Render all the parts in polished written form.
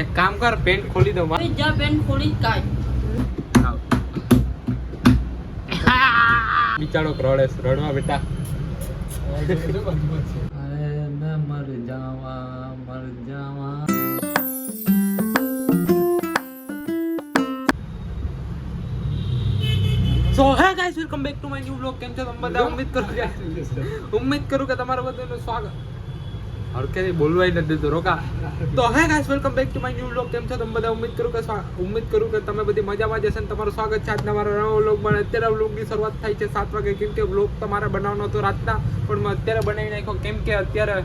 એક કામ કર, પેન્ટ ખોલી દો. જા પેન્ટ ખોલી કાઢ. બિચારો રડે, રડવા બેટા. અરે મેં મર જાવા. So hey guys, welcome back to my new vlog. કેમ છો તમે બધા? ઉમ્મીદ કરું કે તમારું બધાનું સ્વાગત. હરકેથી બોલવાય નથી દેતો, રોકા. તો હે guys, welcome back to my new vlog. કેમ છો તમે બધા? ઉમ્મીદ કરું કે તમે બધી મજામાં જશે ને તમારું સ્વાગત છે આજના મારા નવા વ્લોગમાં. અત્યારે વ્લોગની શરૂઆત થાય છે 7 વાગે, કેમ કે વ્લોગ તમારે બનાવવાનો હતો રાતના, પણ મેં અત્યારે બનાવી નાખ્યો કેમ કે અત્યારે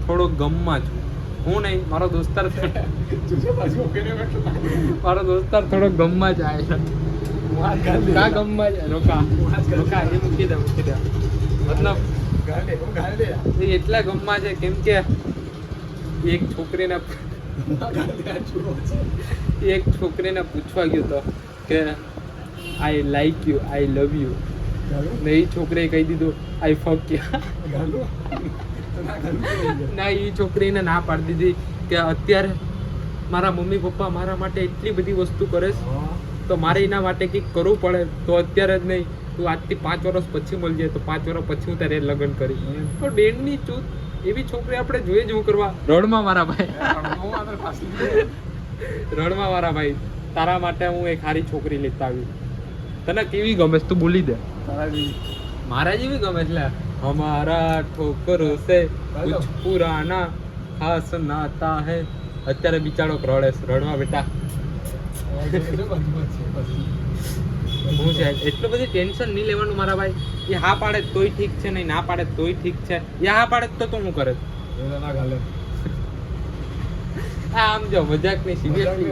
થોડો ગમમાં છું. હું નહીં, મારો દોસ્તાર થોડો ગમમાં જાય છે. કા ગમમાં જાય? રોકા એ મૂકી દે. મતલબ એ એટલા ગમમાં છે કેમ કે એક છોકરીને પૂછવા ગયો હતો કે I like you, I love you, ને એ છોકરીએ કહી દીધું આઈ ફક યુ. ના, એ છોકરીને ના પાડી દીધી કે અત્યારે મારા મમ્મી પપ્પા મારા માટે એટલી બધી વસ્તુ કરે છે, તો મારે એના માટે કંઈક કરવું પડે. તો અત્યારે જ નહીં, તું આજથી 5 વર્ષ પછી મળજે, તો 5 વર્ષ પછી હું તારે લગ્ન કરીશ. પણ બેનની ચૂત, એવી છોકરી આપણે જોઈએ જ હું કરવા. રડમાં મારા ભાઈ, રડમાં મારા ભાઈ, તારા માટે હું એક સારી છોકરી લેતા આવી. તને કેવી ગમે તું બોલી દે. મારા જેવી ગમે એટલે હમારા ઠોકરો સે કુછ પુરાના ખાસ નાતા હે. અત્યારે બિચારો રડે, રડવા બેટા. હું છે એટલું બધી ટેન્શન નહીં લેવાનું મારા ભાઈ. એ હા પાડે તોય ઠીક છે, નહીં ના પાડે તોય ઠીક છે. એ હા પાડે તો હું કરે આમ જો મજાક નહીં, સિરિયસલી.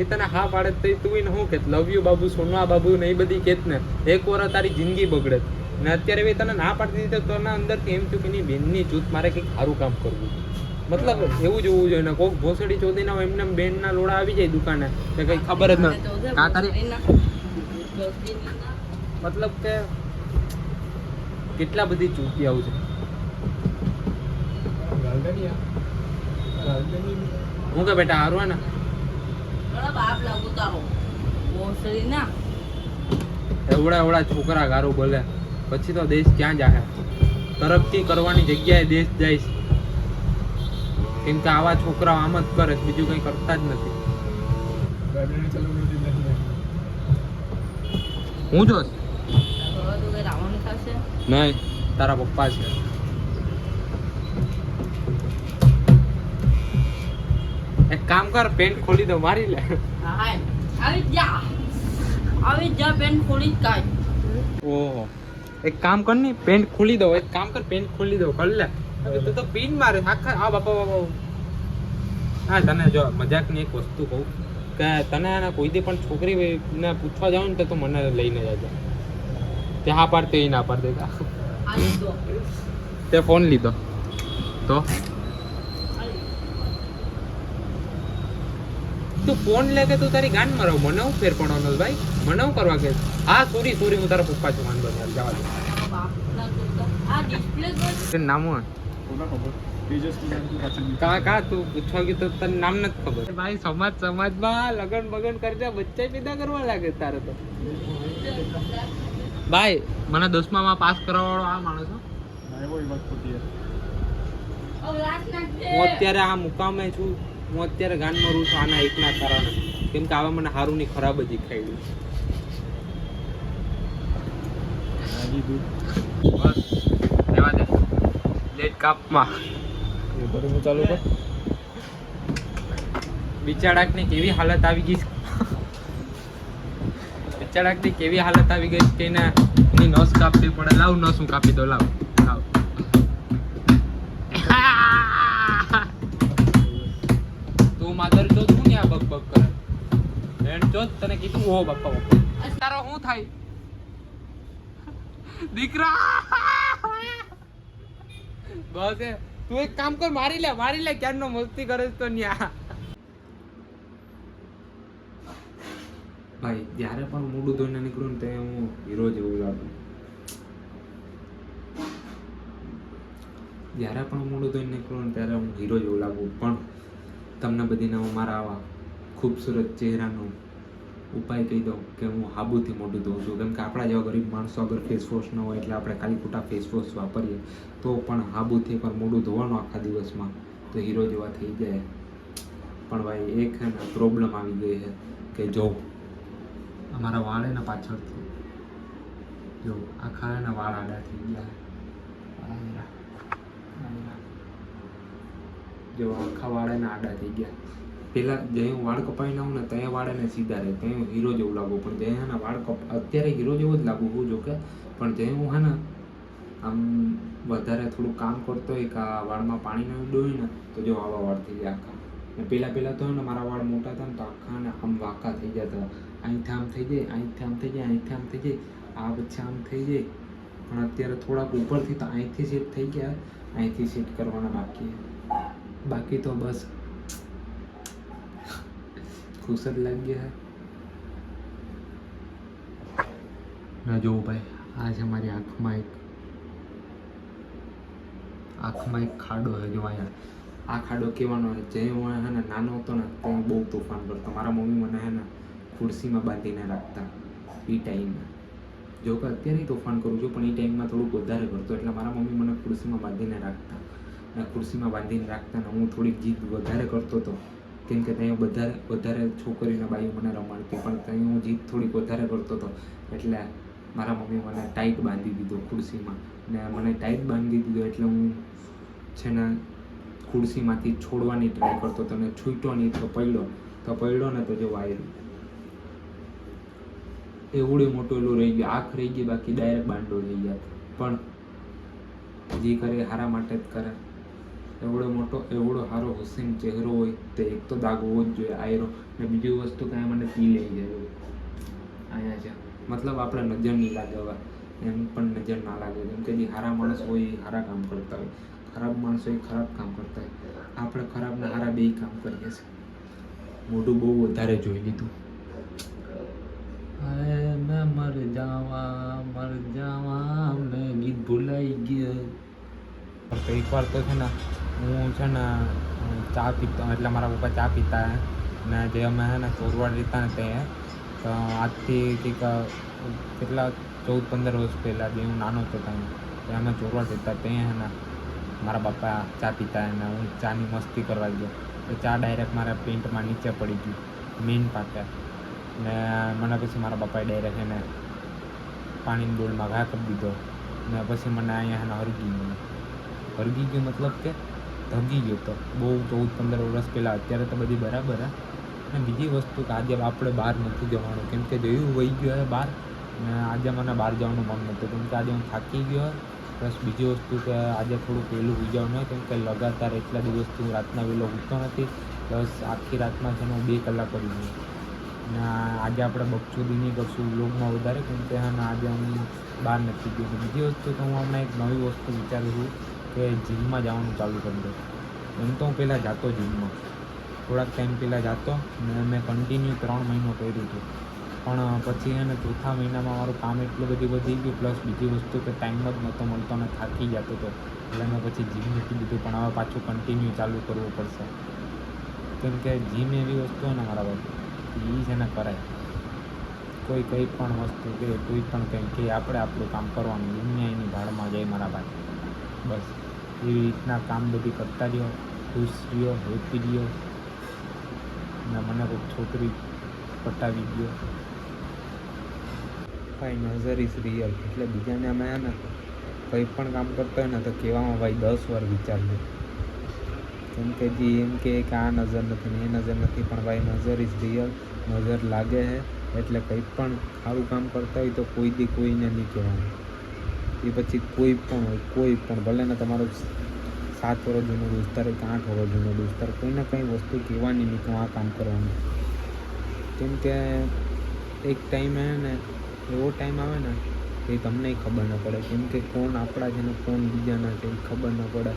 એ તને હા પાડે તો તું એને શું કે લવ યુ બાબુ, સોના બાબુ ને એ બધી કેત ને, એક વાર તારી જિંદગી બગડે. ને અત્યારે તને ના પાડતી દીધી તો તને અંદરથી એમ થયું કે એની બેનની જૂથ મારે કંઈક સારું કામ કરવું. મતલબ એવું જ હોવું જોઈએ ને. કોઈક ભોસડી ચોદીના એમને બેનના લોડા આવી જાય દુકાને, કે કંઈ ખબર જ ન કા તારી. મતલબ કે કેટલા બધી ચૂતી આવું છે. હું કે બેટા હારું હે ને? બાપ લાગુ તારો ભોસડી ના. એવડા છોકરા ગારું બોલે પછી તો દેશ ક્યાં જાહે? તરક્કી કરવાની જગ્યાએ દેશ જાય છે. કેમ કે આવા છોકરાઓ આમ જ કરે, બીજું કંઈ કરતા જ નથી. હું જોશ નહીં, તારા પપ્પા છે. એક કામ કર, પેન્ટ ખોલી દો, મારી લે. આવી જા પેન્ટ ખોલી કાઢ. ઓહો, એક કામ કર ની, પેન્ટ ખોલી દો. એક કામ કર, પેન્ટ ખોલી દો, કર લે. તું તો પીન મારે આખા. આ બાપા. હા, તને જો મજાકની એક વસ્તુ કહું કે તને કોઈ દી પણ છોકરીને પૂછવા જાવ ને તો તું મને લઈને જજો. તે હા પાડતે એ ના પાડ દેતા. તે ફોન લીધો તો તું ફોન લે કે તું તારી ગાંડ મરાવ. મને હું ફેર પડવાનો ભાઈ? મને હું કરવા કે? હા સોરી, હું તારા પપ્પા છું, વાંધો નહીં, જવા દે. નામ હું કા તું પૂછવા ગયું તો તને નામ નથી ખબર? ભાઈ સમાજમાં લગન બગન કરજે, બચ્ચા પેદા કરવા લાગે તારે તો. ભાઈ મને 10માં પાસ કરવા વાળો આ માણસ. હું અત્યારે આ મુકામે છું, હું અત્યારે ગાન મરું છું આના એકના કારણે. કેમ કે આવા મને સારું ની ખરાબ જ ખાઈ બસ રહેવા દે. લેટ કાપમાં બિચાડાકની કેવી હાલત આવી ગઈ. બિચાડાકની કેવી હાલત આવી ગઈ કે એને એની નસ કાપવી પડે. લાવ નસ હું કાપી દો. લાવ તું માધર જો તું ને આ બક કરે બેન જો તને કીધું. ઓ બાપા તારો શું થાય દીકરા? બસ તું એક કામ કર, મારી લે ક્યારનો મસ્તી કરે તો ન્યા. ભાઈ જ્યારે પણ મોઢું ધોઈને નીકળું ને ત્યાં હું હીરો જેવું લાગુ. જ્યારે પણ મોઢું ધોઈને નીકળું ને ત્યારે હું હીરો જેવું લાગું. પણ તમને બધીને હું મારા આવા ખૂબસૂરત ચહેરાનો ઉપાય કહી દઉં કે હું હાબુથી મોઢું ધોઉં છું. કેમ કે આપણા જેવા ગરીબ માણસો અગર ફેસ વોશ ન હોય એટલે આપણે ખાલી ખોટા ફેસ વોશ વાપરીએ તો પણ હાબુથી એકવાર મોઢું ધોવાનું આખા દિવસમાં તો હીરો જેવા થઈ જાય. પણ ભાઈ એક હે ને પ્રોબ્લેમ આવી ગઈ છે કે જો અમારા વાળ એના પાછળથી જો આખા એના વાળ આડા થઈ ગયા. જો આખા વાળ એના આડા થઈ ગયા. પહેલાં જે હું વાળ કપાવીને આવું ને ત્યાં વાળ એને સીધા રહે, ત્યાં હું હીરો જેવું લાગુ. પણ જે એના વાળ અત્યારે હીરો જેવો જ લાગુ હું જોકે, પણ જે હું હે ને આમ વધારે થોડું કામ કરતો હોય કે આ વાળમાં પાણી ન ડોય ને તો જો આવા વાળ થઈ જાય આખા. ને પહેલાં તો ને મારા વાળ મોટા હતા ને તો આખા ને આમ વાંકા થઈ જતા. અહીંથી આમ થઈ જાય, અહીંથી આમ થઈ જાય, અહીંથી આમ થઈ જાય, આ વચ્ચે આમ થઈ જાય. પણ અત્યારે થોડાક ઉપરથી તો અહીંથી સેટ થઈ ગયા, અહીંથી સેટ કરવાના બાકી તો બસ ખુશ જ લાગી ગયા. ના જોવું ભાઈ, આ છે મારી આંખમાં એક ખાડો છે. જો અહીંયા આ ખાડો કહેવાનો જે હું હે ને નાનો હતો ને તો બહુ તોફાન કરતો. મારા મમ્મી મને હે ને ખુરશીમાં બાંધીને રાખતા એ ટાઈમમાં. જો કે અત્યારે તોફાન કરું છું પણ એ ટાઈમમાં થોડુંક વધારે કરતો એટલે મારા મમ્મી મને ખુરશીમાં બાંધીને રાખતા. અને ખુરશીમાં બાંધીને રાખતા ને હું થોડીક જીદ વધારે કરતો હતો. કેમ કે ત્યાં વધારે છોકરીઓને બાઈ મને રમાડતી, પણ ત્યાં હું જીદ થોડીક વધારે કરતો હતો એટલે મારા મમ્મી મને ટાઈટ બાંધી દીધો ખુરશીમાં. ને મને ટાઈટ બાંધી દીધો એટલે હું છે ને ખુરશીમાંથી છોડવાની ટ્રાય કરતો હતો ને છૂટો નહીં તો પડ્યો ને તો જો વાયરું એવડું મોટું એલું રહી ગયું, આંખ રહી ગઈ, બાકી ડાયરેક્ટ બાંડો રહી ગયા. પણ જે કરે હારા માટે જ કરે. એવડો સારો હુસેન ચહેરો હોય તો એક તો દાગ હોવો જ જોઈએ આયરો. ને બીજી વસ્તુ કાંઈ મને પી લઈ જાય અહીંયા છે, મતલબ આપણે નજર નહીં લાગે. હવે એમ પણ નજર ના લાગે. જેમ કે જે સારા માણસ હોય એ સારા કામ કરતા હોય, ખરાબ માણસ હોય ખરાબ કામ કરતા હોય. આપણે ખરાબ ને સારા બેય કામ કરીએ છીએ. મોઢું બહુ વધારે જોઈ લીધું. અરે મેં મર જાવા મેં ગીત ભૂલાઈ ગયા. એકવાર તો છે ને હું છે ને ચા પીતો એટલે મારા પપ્પા ચા પીતા હે ને જે અમે હે ને ચોરવાડ રહેતા ને તે તો આજથી કંઈક કેટલા 14-15 વર્ષ પહેલાં જે હું નાનો હતો ત્યાં અમે ચોરવાડ રહેતા ત્યાં હે ને મારા બાપા ચા પીતા અને હું ચાની મસ્તી કરવા ગયો તો ચા ડાયરેક્ટ મારા પેન્ટમાં નીચે પડી ગઈ મેઇન પાકે. ને મને પછી મારા બાપાએ ડાયરેક્ટ એને પાણીની ડોલમાં ઘા કરી દીધો ને પછી મને અહીંયા એને હરગી ગયો મતલબ કે ધગી ગયો તો બહુ 14-15 વર્ષ પહેલાં. અત્યારે તો બધી બરાબર હે. અને બીજી વસ્તુ કે આજે આપણે બહાર નથી જવાનું કેમ કે જોયું વહી ગયો હે બહાર ને આજે મને બહાર જવાનું મન નહોતું કેમ કે આજે હું થાકી ગયો. પ્લસ બીજી વસ્તુ કે આજે થોડુંક વહેલું સુઈ જવાનું હોય કેમ કે લગાતાર એટલા દિવસથી હું રાતના વહેલો ઊઠતો નથી. પ્લસ આખી રાતમાં છે હું 2 કલાક પડી ગયો ને આજે આપણે બકચોદી નહીં કરશું વ્લોગમાં વધારે કેમ કે હા આજે હું બહાર નથી ગયો. બીજી વસ્તુ તો હું હમણાં એક નવી વસ્તુ વિચારું છું કે જીમમાં જવાનું ચાલુ કરી દઉં. એમ તો હું પહેલાં જતો જીમમાં થોડાક ટાઈમ પહેલાં જતો ને મેં કન્ટિન્યુ 3 મહિનો કર્યું હતું. પણ પછી એને ચોથા મહિનામાં મારું કામ એટલું બધું વધી ગયું. પ્લસ બીજી વસ્તુ કે ટાઈમ જ નહોતો મળતો અને થાકી જતો હતો એટલે મેં પછી જીમ મૂકી દીધું. પણ હવે પાછું કન્ટિન્યુ ચાલુ કરવું પડશે કેમ કે જીમ એવી વસ્તુ હોય ને મારા બાજુ એ છે ને કરાય. કોઈ કંઈ પણ વસ્તુ કે કોઈ પણ કંઈ કે આપણે આપણું કામ કરવાનું, દુનિયા એની ભાડમાં જાય મારા ભાઈ. બસ એવી રીતના કામ બધી કરતા રહ્યો, ખુશ રહ્યો, હેપી રહ્યો ને મને કોઈ છોકરી પટાવી ગયો. ભાઈ નઝર ઇઝ રિયલ એટલે બીજાને અમે ને કંઈ પણ કામ કરતા હોય ને તો કહેવામાં ભાઈ 10 વાર વિચારજો. કેમ કે જે એમ કે આ નજર નથી ને એ નજર નથી પણ ભાઈ નજર ઇઝ રિયલ. નજર લાગે છે એટલે કંઈ પણ સારું કામ કરતા હોય તો કોઈ દી કોઈને નહીં કહેવાનું. એ પછી કોઈ પણ ભલે ને તમારો 7 વર્ષ જૂનો દોસ્તાર કે 8 વર્ષ જૂનો દોસ્તાર કોઈને કંઈ વસ્તુ કહેવાની નહીં કે હું આ કામ કરવાનું. કેમ કે એક ટાઈમ ને એવો ટાઈમ આવે ને એ તમને ખબર ન પડે કેમ કે કોણ આપણા છે ને કોણ બીજાના છે એ ખબર ન પડે.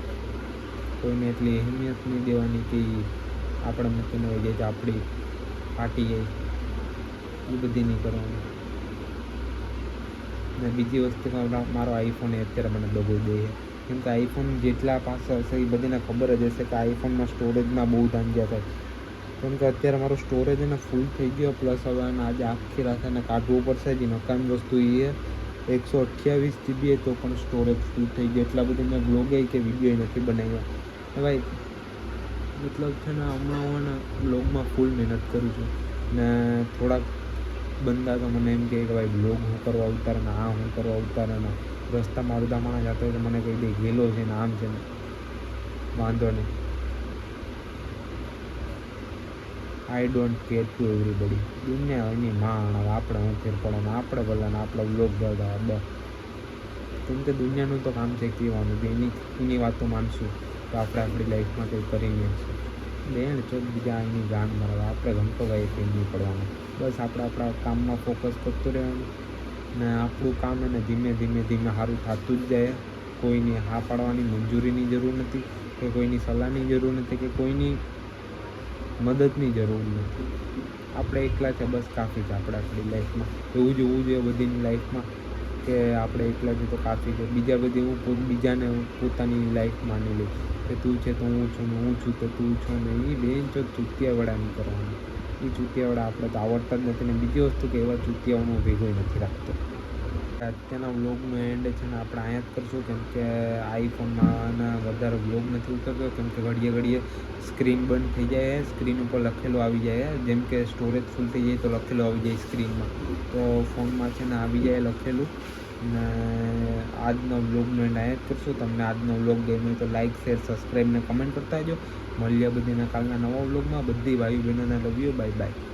કોઈને એટલી અહેમિયત નહીં દેવાની કે આપણે મૂકીને હોય જાય તો આપણી પાર્ટી જાય એ બધી નહીં કરવાની. ને બીજી વસ્તુ મારો આઈફોન અત્યારે મને દગો દે કેમ કે આઈફોન જેટલા પાસે હશે એ બધાને ખબર જ હશે કે આઈફોનમાં સ્ટોરેજમાં બહુ ધાંધ્યા થાય. કેમ કે અત્યારે મારો સ્ટોરેજ એને ફૂલ થઈ ગયો, પ્લસ હવે એને આજે આખી રાત એને કાઢવું પડશે. જે નકામી વસ્તુ એ 128 GB તો પણ સ્ટોરેજ ફૂલ થઈ ગયો. એટલા બધા મેં બ્લોગે કે વિડીયો નથી બનાવ્યા. ભાઈ મતલબ છે ને હમણાં હું એને બ્લોગમાં ફૂલ મહેનત કરું છું ને થોડાક બંદા તો મને એમ કહે કે ભાઈ બ્લોગ હું કરવા ઉતારે ને આ હું કરવા ઉતારે ને રસ્તામાં અડધા માણસ જતો હોય તો મને કહી દે ગેલો છે ને આમ છે ને. વાંધો નહીં, I don't care two everybody. દુનિયા એની માં હવે આપણે હું ફેર પડે ને આપણે ભલે ને આપણા બ્લોગ બધા બસ. કેમ કે દુનિયાનું તો કામ છે કહેવાનું કે એની વાતો માનશું તો આપણે આપણી લાઈફમાં કંઈ કરીને છીએ. બેન ચોક બીજા એની ગાન મરવા આપણે ગમતો ભાઈ કંઈ નહીં પડવાનું. બસ આપણે આપણા કામમાં ફોકસ કરતું રહેવાનું ને આપણું કામ એને ધીમે ધીમે ધીમે સારું થતું જ જાય. કોઈની હા પાડવાની મંજૂરીની જરૂર નથી કે કોઈની સલાહની જરૂર નથી કે કોઈની મદદની જરૂર નથી. આપણે એકલા છે બસ કાફી છે આપણે આપણી લાઈફમાં. એવું જ હોવું જોઈએ બધીની લાઈફમાં કે આપણે એકલા છે તો કાફી છે. બીજા બધી હું બીજાને પોતાની લાઈફ માની લઉં કે તું છે તો હું છું ને હું છું તો તું છો ને એ બેન જો ચૂતિયાવાળા નહીં કરવાનું. એ ચૂતિયાવાળા આપણે તો આવડતા જ નથી ને બીજી વસ્તુ કે એવા ચૂતિયાઓનું ભેગો નથી રાખતો. અત્યારના વ્લોગનો એન્ડ છે ને આપણે અહીંયા જ કરશું. કેમ કે આઈફોનમાં વધારે વ્લોગ નથી ઉતરતો. કેમ કે ઘડીએ ઘડીએ સ્ક્રીન બંધ થઈ જાય, સ્ક્રીન ઉપર લખેલું આવી જાય. જેમ કે સ્ટોરેજ ફૂલ થઈ જાય તો લખેલું આવી જાય સ્ક્રીનમાં, તો ફોનમાં છે ને આવી જાય લખેલું. ને આજનો વ્લોગનો એન્ડ અહીંયા જ કરશું. તમને આજનો વ્લોગ ગમ્યો તો લાઇક, શેર, સબસ્ક્રાઈબ ને કમેન્ટ કરતા જો. મળીએ બધીના કાલના નવા વ્લોગમાં. બધી ભાઈઓ બહેનોને લવ યુ. Bye bye.